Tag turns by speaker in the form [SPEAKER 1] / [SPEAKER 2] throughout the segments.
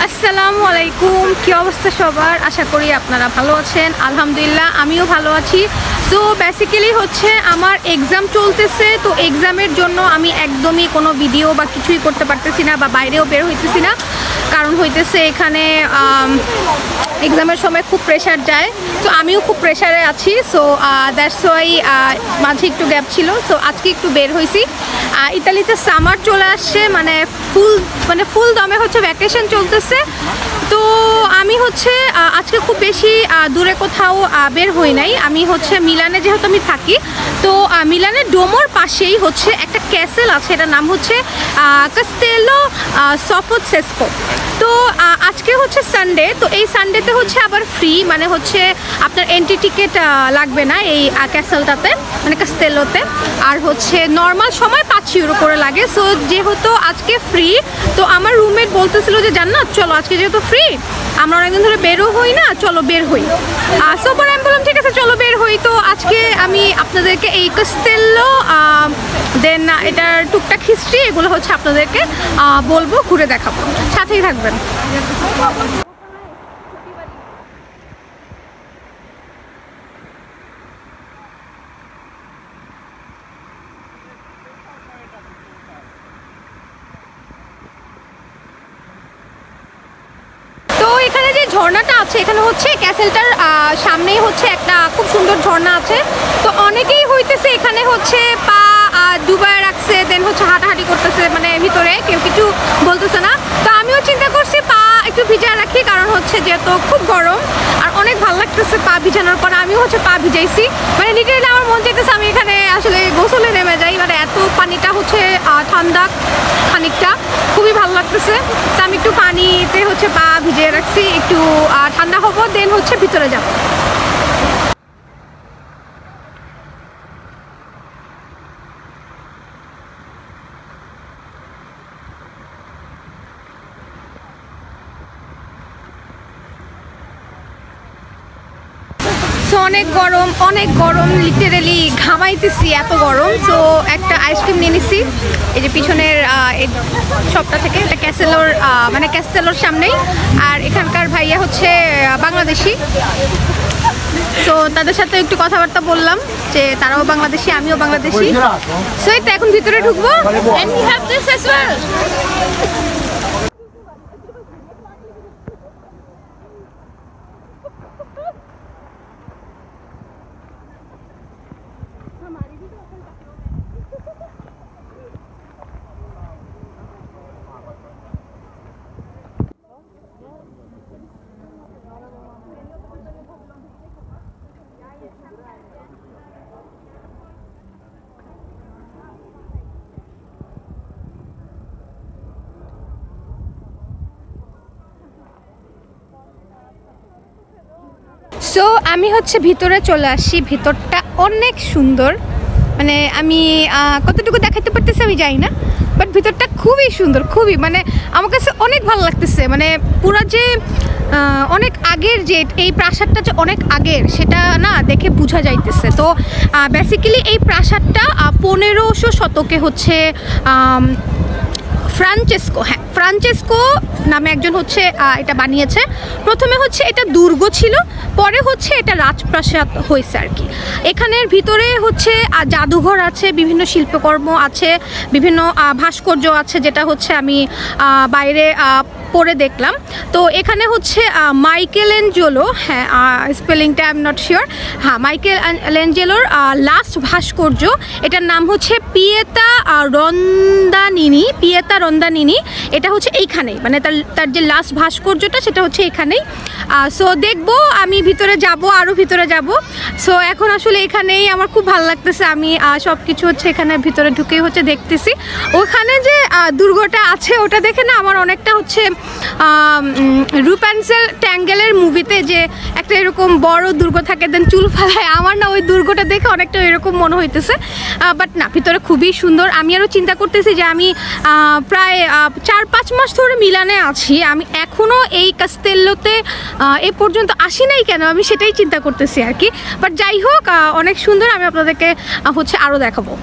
[SPEAKER 1] আসসালামু আলাইকুম, কি অবস্থা সবার? আশা করি আপনারা ভালো আছেন। আলহামদুলিল্লাহ আমিও ভালো আছি। তো বেসিক্যালি হচ্ছে আমার এক্সাম চলতেছে, তো এক্সামের জন্য আমি একদমই কোনো ভিডিও বা কিছুই করতে পারতেছি না, বা বাইরেও বের হইতেছি না। কারণ হইতেছে এখানে এক্সামের সময় খুব প্রেশার যায়, তো আমিও খুব প্রেশারে আছি। সো দ্যাটস ওয়াই মাঝে একটু গ্যাপ ছিল। সো আজকে একটু বের হয়েছি। ইতালিতে সামার চলে আসছে, মানে ফুল দমে হচ্ছে ভ্যাকেশন চলতেছে। তো আমি হচ্ছে আজকে খুব বেশি দূরে কোথাও বের হই নাই। আমি হচ্ছে মিলানে, যেহেতু আমি থাকি, তো মিলানের ডোমোর পাশেই হচ্ছে একটা ক্যাসেল আছে, এটার নাম হচ্ছে কাস্তেলো সফোসেস্কো। তো আজকে হচ্ছে সানডে, তো এই সানডেতে হচ্ছে আবার ফ্রি, মানে হচ্ছে আপনার এন্ট্রি টিকিট লাগবে না এই ক্যাসেলটাতে, মানে কাস্তেলোতে। আর হচ্ছে নর্মাল সময় 5 ইউরো করে লাগে। সো যেহেতু আজকে ফ্রি, তো আমার রুমমেট বলতেছিল যে জান্নাত চলো, আজকে যেহেতু ফ্রি, আমরা অনেকদিন ধরে বেরও হই না, চলো বের হই। সো পরে আমি বললাম ঠিক আছে চলো বের হই। তো আজকে আমি আপনাদেরকে এই কাস্তেলো দেন এটার টুকটাক হিস্ট্রি এগুলো হচ্ছে আপনাদেরকে বলবো, ঘুরে দেখাবো, সাথেই থাকবেন। এখানে যে ঝর্ণাটা আছে, এখানে হচ্ছে ক্যাসেলটার সামনেই হচ্ছে একটা খুব সুন্দর ঝর্ণা আছে। তো অনেকেই হইতেছে এখানে হচ্ছে পা ডুবায় রাখছে, দেন হচ্ছে হাঁটাহাঁটি করতেছে, মানে ভিতরে কেউ কিছু বলতেছে না। তো আমিও চিন্তা করছি পা একটু ভিজা রাখি, কারণ হচ্ছে যেহেতু খুব গরম আর অনেক ভালো লাগতেছে পা ভিজানোর পর। আমিও হচ্ছে পা ভিজাইছি, মানে লিটারেলি আমার মন চাইতেছে আমি এখানে আসলে গোসলে নেমে যাই, মানে এত পানিটা হচ্ছে ঠান্ডা খানিকটা, খুবই ভালো লাগতেছে। তো আমি একটু পানিতে হচ্ছে পা ভিজিয়ে রাখছি, একটু ঠান্ডা হবো, দেন হচ্ছে ভিতরে যাব। সো অনেক গরম, লিটারেলি ঘামাইতেছি, এত গরম। তো একটা আইসক্রিম নিয়ে নিছি এই যে পিছনের এই শপটা থেকে, এটা মানে ক্যাস্টেলোর সামনেই। আর এখানকার ভাইয়া হচ্ছে বাংলাদেশি, তো তাদের সাথে একটু কথাবার্তা বললাম যে তারাও বাংলাদেশি, আমিও বাংলাদেশি। সো এই তো এখন ভিতরে ঢুকবো। And we have this as well. So আমি হচ্ছে ভিতরে চলে আসি। ভিতরটা অনেক সুন্দর, মানে আমি কতটুকু দেখাতে পারতেছি আমি জানি না, বাট ভিতরটা খুবই সুন্দর, খুবই, মানে আমার কাছে অনেক ভালো লাগতেছে। মানে পুরো যে অনেক আগের যে এই প্রাসাদটা যে অনেক আগের, সেটা না দেখে বোঝা যাইতেছে। তো বেসিক্যালি এই প্রাসাদটা 1500 শতকে হচ্ছে ফ্রান্সেসকো নামে একজন হচ্ছে এটা বানিয়েছে। প্রথমে হচ্ছে এটা দুর্গ ছিল, পরে হচ্ছে এটা রাজপ্রাসাদ হয়েছে আর কি। এখানের ভিতরে হচ্ছে জাদুঘর আছে, বিভিন্ন শিল্পকর্ম আছে, বিভিন্ন ভাস্কর্য আছে, যেটা হচ্ছে আমি বাইরে পড়ে দেখলাম। তো এখানে হচ্ছে মাইকেলেঞ্জেলো, হ্যাঁ স্পেলিংটা আই এম নট শিওর, হ্যাঁ মাইকেলেঞ্জেলোর লাস্ট ভাস্কর্য, এটার নাম হচ্ছে পিয়েতা রন্দানিনি। এটা হচ্ছে এইখানেই, মানে তার যে লাস্ট ভাস্কর্যটা সেটা হচ্ছে এখানেই। সো দেখবো, আমি ভিতরে যাব, আরও ভিতরে যাব। সো এখন আসলে এখানেই আমার খুব ভালো লাগতেছে। আমি সব কিছু হচ্ছে এখানে ভিতরে ঢুকেই হচ্ছে দেখতেছি। ওখানে যে দুর্গটা আছে ওটা দেখে না আমার অনেকটা হচ্ছে রুপ্যানসেল ট্যাঙ্গেলের মুভিতে যে একটা এরকম বড় দুর্গ থাকে, দেন চুল ফালায়, আমার না ওই দুর্গটা দেখে অনেকটা এরকম মনে হইতেছে। বাট না, ভিতরে খুবই সুন্দর। আমি আরও চিন্তা করতেছি যে আমি প্রায় 4-5 মাস ধরে মিলানে আছি, আমি এখনও এই কাস্তেলোতে এ পর্যন্ত আসি নাই কেন, আমি সেটাই চিন্তা করতেছি আর কি। বাট যাই হোক, অনেক সুন্দর, আমি আপনাদেরকে হচ্ছে আরও দেখাবো।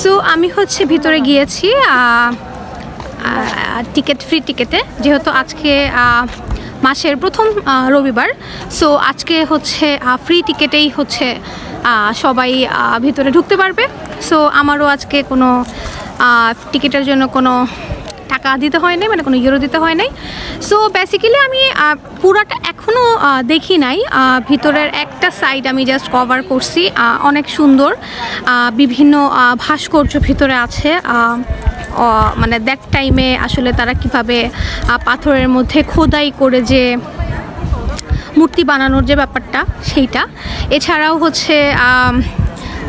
[SPEAKER 1] সো আমি হচ্ছে ভিতরে গিয়েছি টিকিট ফ্রি টিকিটে, যেহেতু আজকে মাসের প্রথম রবিবার। সো আজকে হচ্ছে ফ্রি টিকিটেই হচ্ছে সবাই ভিতরে ঢুকতে পারবে। সো আমারও আজকে কোনো টিকিটের জন্য কোনো টাকা দিতে হয় নাই, মানে কোনো ইউরো দিতে হয় নাই। সো বেসিক্যালি আমি পুরাটা এখনও দেখি নাই, ভিতরের একটা সাইড আমি জাস্ট কভার করছি। অনেক সুন্দর বিভিন্ন ভাস্কর্য ভিতরে আছে, মানে দ্যাট টাইমে আসলে তারা কিভাবে পাথরের মধ্যে খোদাই করে যে মূর্তি বানানোর যে ব্যাপারটা সেইটা। এছাড়াও হচ্ছে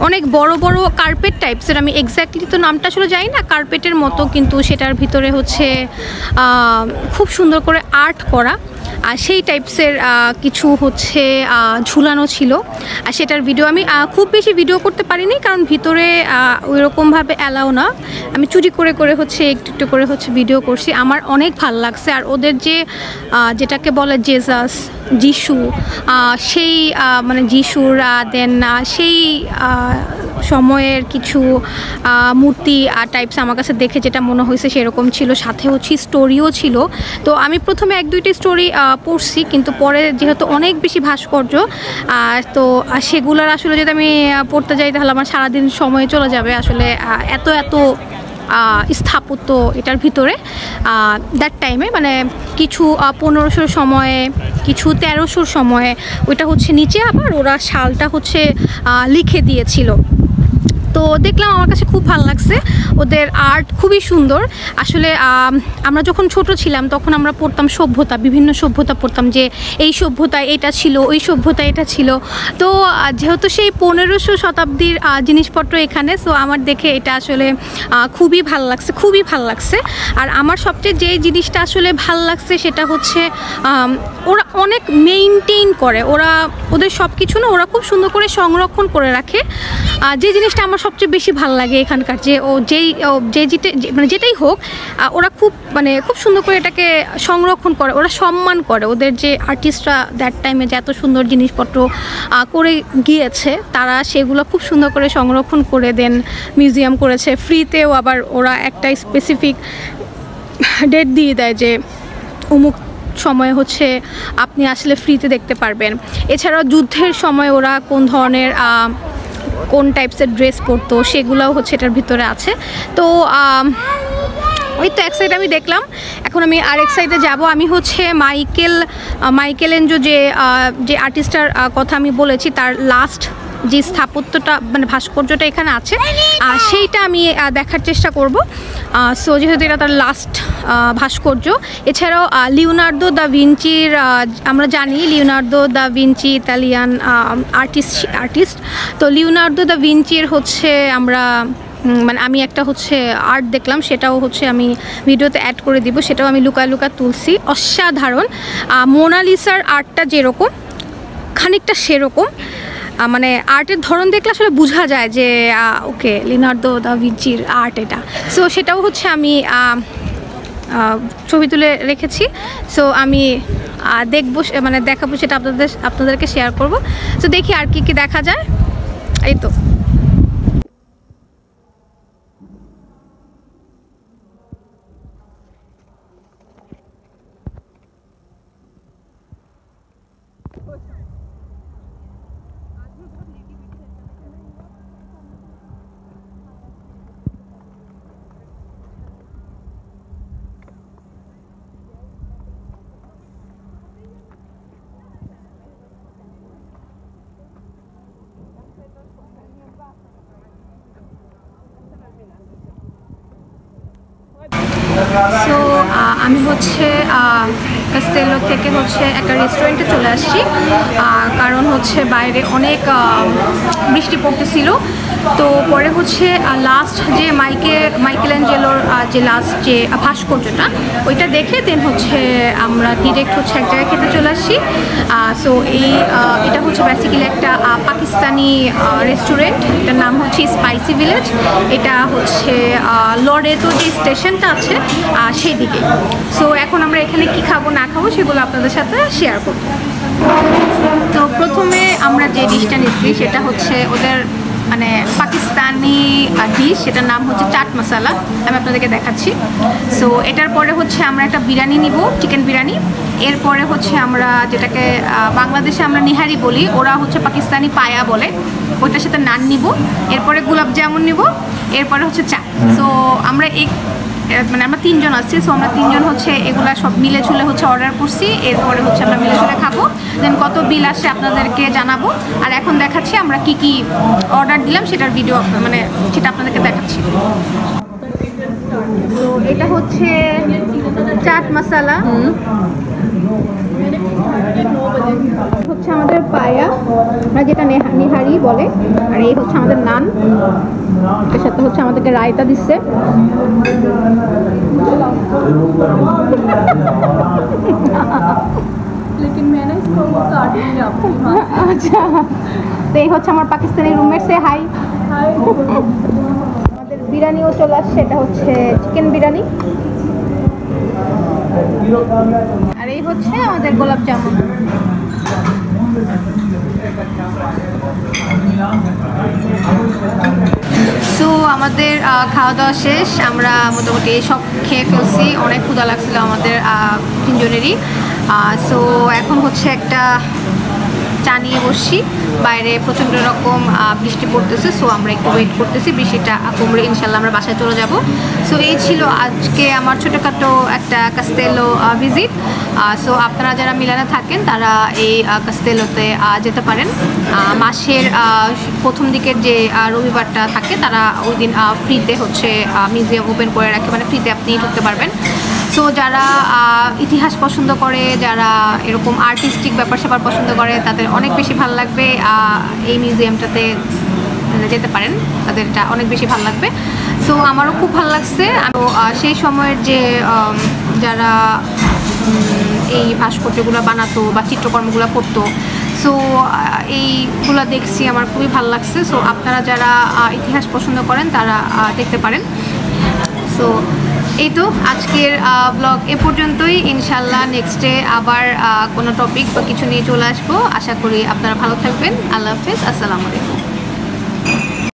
[SPEAKER 1] অনেক বড় বড় কার্পেট টাইপসের, আমি এক্স্যাক্টলি তো নামটা আসলে জানি না, কার্পেটের মতো, কিন্তু সেটার ভিতরে হচ্ছে খুব সুন্দর করে আর্ট করা, আর সেই টাইপসের কিছু হচ্ছে ঝুলানো ছিল। আর সেটার ভিডিও আমি খুব বেশি ভিডিও করতে পারিনি, কারণ ভিতরে ওইরকমভাবে অ্যালাউ না। আমি চুরি করে করে হচ্ছে একটু একটু করে হচ্ছে ভিডিও করছি। আমার অনেক ভালো লাগছে। আর ওদের যে যেটাকে বলে জেসাস, যিশু, সেই মানে যিশুর দেন সেই সময়ের কিছু মূর্তি টাইপস আমার কাছে দেখে যেটা মনে হয়েছে সেরকম ছিল। সাথে হচ্ছে স্টোরিও ছিল। তো আমি প্রথমে 1-2টি স্টোরি পড়ছি, কিন্তু পরে যেহেতু অনেক বেশি ভাস্কর্য, তো সেগুলোর আসলে যদি আমি পড়তে যাই তাহলে আমার সারাদিন সময় চলে যাবে। আসলে এত এত স্থাপত্য এটার ভিতরে দ্যাট টাইমে, মানে কিছু 1500 সময়ে, কিছু 1300 সময়ে, ওইটা হচ্ছে নিচে আবার ওরা সালটা হচ্ছে লিখে দিয়েছিল। তো দেখলাম, আমার কাছে খুব ভালো লাগছে। ওদের আর্ট খুবই সুন্দর। আসলে আমরা যখন ছোট ছিলাম তখন আমরা পড়তাম সভ্যতা, বিভিন্ন সভ্যতা পড়তাম, যে এই সভ্যতায় এটা ছিল, ওই সভ্যতায় এটা ছিল। তো যেহেতু সেই 1500 শতাব্দীর জিনিসপত্র এখানে, সো আমার দেখে এটা আসলে খুবই ভালো লাগছে, খুবই ভালো লাগছে। আর আমার সবচেয়ে যে জিনিসটা আসলে ভালো লাগছে সেটা হচ্ছে ওরা অনেক মেইনটেইন করে, ওদের সব কিছু না ওরা খুব সুন্দর করে সংরক্ষণ করে রাখে। যে জিনিসটা আমার সবচেয়ে বেশি ভালো লাগে এখানকার, যে মানে যেটাই হোক, ওরা খুব সুন্দর করে এটাকে সংরক্ষণ করে, ওরা সম্মান করে। ওদের যে আর্টিস্টরা দ্যাট টাইমে যে এত সুন্দর জিনিসপত্র করে গিয়েছে, তারা সেগুলো খুব সুন্দর করে সংরক্ষণ করে দেন মিউজিয়াম করেছে ফ্রিতেও। আবার ওরা একটা স্পেসিফিক ডেট দিয়ে দেয় যে অমুক সময় হচ্ছে আপনি আসলে ফ্রিতে দেখতে পারবেন। এছাড়াও যুদ্ধের সময় ওরা কোন ধরনের কোন টাইপসের ড্রেস পরতো সেগুলোও হচ্ছে এটার ভিতরে আছে। তো ওই তো এক সাইড আমি দেখলাম, এখন আমি আরেক সাইডে যাব। আমি হচ্ছে মাইকেলেঞ্জো যে আর্টিস্টটার কথা আমি বলেছি, তার লাস্ট যে স্থাপত্যটা মানে ভাস্কর্যটা এখানে আছে, সেইটা আমি দেখার চেষ্টা করব। সো যেহেতু এটা তার লাস্ট ভাস্কর্য। এছাড়াও লিওনার্দো দা ভিঞ্চির, আমরা জানি Leonardo da Vinci Italian artist. তো লিওনার্দো দা ভিঞ্চির হচ্ছে আমি একটা হচ্ছে আর্ট দেখলাম, সেটাও হচ্ছে আমি ভিডিওতে অ্যাড করে দিব, সেটাও আমি লুকায় লুকায় তুলছি। অসাধারণ। মোনালিসার আর্টটা যেরকম খানিকটা সেরকম, মানে আর্টের ধরন দেখলে আসলে বোঝা যায় যে ওকে লিওনার্দো দা ভিঞ্চির আর্ট এটা। সো সেটাও হচ্ছে আমি ছবি তুলে রেখেছি। সো আমি দেখবো, মানে দেখাবো, সেটা আপনাদেরকে শেয়ার করব। সো দেখি আর কি দেখা যায়। এই তো সো আমি হচ্ছে কাস্তেলো থেকে হচ্ছে একটা রেস্টুরেন্টে চলে আসছি, কারণ হচ্ছে বাইরে অনেক বৃষ্টি পড়তেছিল। তো পরে হচ্ছে লাস্ট যে মাইকেলেঞ্জেলোর যে লাস্ট যে ভাস্কর্যটা, ওইটা দেখে দেন হচ্ছে আমরা ডিরেক্ট হচ্ছে এক জায়গায় খেতে চলে আসছি। সো এটা হচ্ছে বেসিক্যালি একটা পাকিস্তানি রেস্টুরেন্ট, এটার নাম হচ্ছে স্পাইসি ভিলেজ। এটা হচ্ছে লরেতো যে স্টেশনটা আছে সেই দিকে। সো এখন আমরা এখানে কি খাবো না খাবো সেগুলো আপনাদের সাথে শেয়ার করব। তো প্রথমে আমরা যে ডিশটা নিচ্ছি সেটা হচ্ছে ওদের মানে পাকিস্তানি ডিশ, সেটার নাম হচ্ছে চাট মশালা। আমি আপনাদেরকে দেখাচ্ছি। সো এটার পরে হচ্ছে আমরা একটা বিরিয়ানি নিব, চিকেন বিরিয়ানি। এরপরে হচ্ছে আমরা যেটাকে বাংলাদেশে আমরা নিহারি বলি, ওরা হচ্ছে পাকিস্তানি পায়া বলে, ওইটার সাথে নান নিব। এরপরে গোলাপ জামুন নিব, এরপরে হচ্ছে চা। সো আমরা মানে আমরা 3 জন আছি। সো আমরা 3 জন হচ্ছে এগুলা সব মিলে ঝুলে হচ্ছে অর্ডার করছি। এরপরে হচ্ছে আমরা মিলে ঝুলে খাবো, দেন কত বিল আসে আপনাদেরকে জানাবো। আর এখন দেখাচ্ছি আমরা কি কি অর্ডার দিলাম, সেটার ভিডিও মানে সেটা আপনাদেরকে দেখাচ্ছি। তো এটা হচ্ছে চাট মশালা, হচ্ছে আমাদের পায়া, যেটা নিহারি বলে। আর এই হচ্ছে আমাদের নান, এর সাথে হচ্ছে আমাদেরকে রায়তা দিচ্ছে। আচ্ছা, তো এই হচ্ছে আমার পাকিস্তানি রুমমেট, সে হাই। আমাদের বিরিয়ানিও চলে আসছে, এটা হচ্ছে চিকেন বিরিয়ানি। আর এই হচ্ছে আমাদের গোলাপ জামুন। সো আমাদের খাওয়া দাওয়া শেষ, আমরা মোটামুটি সব খেয়ে ফেলছি। অনেক ক্ষুধা লাগছিল আমাদের 3 জনেরই। সো এখন হচ্ছে একটা চা নিয়ে বসছি। বাইরে প্রচণ্ড রকম বৃষ্টি পড়তেছে, সো আমরা একটু ওয়েট করতেছি বৃষ্টিটা কমলে ইনশাল্লাহ আমরা বাসায় চলে যাব। সো এই ছিল আজকে আমার ছোটোখাটো একটা কাস্তেলো ভিজিট। সো আপনারা যারা মিলানে থাকেন তারা এই কাস্তেলোতে যেতে পারেন। মাসের প্রথম দিকের যে রবিবারটা থাকে তারা ওই দিন ফ্রিতে হচ্ছে মিউজিয়াম ওপেন করে রাখে, মানে ফ্রিতে আপনি ঢুকতে পারবেন। সো যারা ইতিহাস পছন্দ করে, যারা এরকম আর্টিস্টিক ব্যাপার স্যাপার পছন্দ করে, তাদের অনেক বেশি ভালো লাগবে। এই মিউজিয়ামটাতে যেতে পারেন, তাদের এটা অনেক বেশি ভালো লাগবে। সো আমারও খুব ভালো লাগছে। সেই সময়ের যে যারা এই ভাস্কর্যগুলো বানাতো বা চিত্রকর্মগুলো করতো, সো এইগুলো দেখছি, আমার খুবই ভালো লাগছে। সো আপনারা যারা ইতিহাস পছন্দ করেন তারা দেখতে পারেন। সো এই তো আজকের ব্লগ এ পর্যন্তই। ইনশাল্লাহ নেক্সটে আবার কোনো টপিক বা কিছু নিয়ে চলে আসবো। আশা করি আপনারা ভালো থাকবেন। আল্লাহ হাফেজ, আসসালামু আলাইকুম।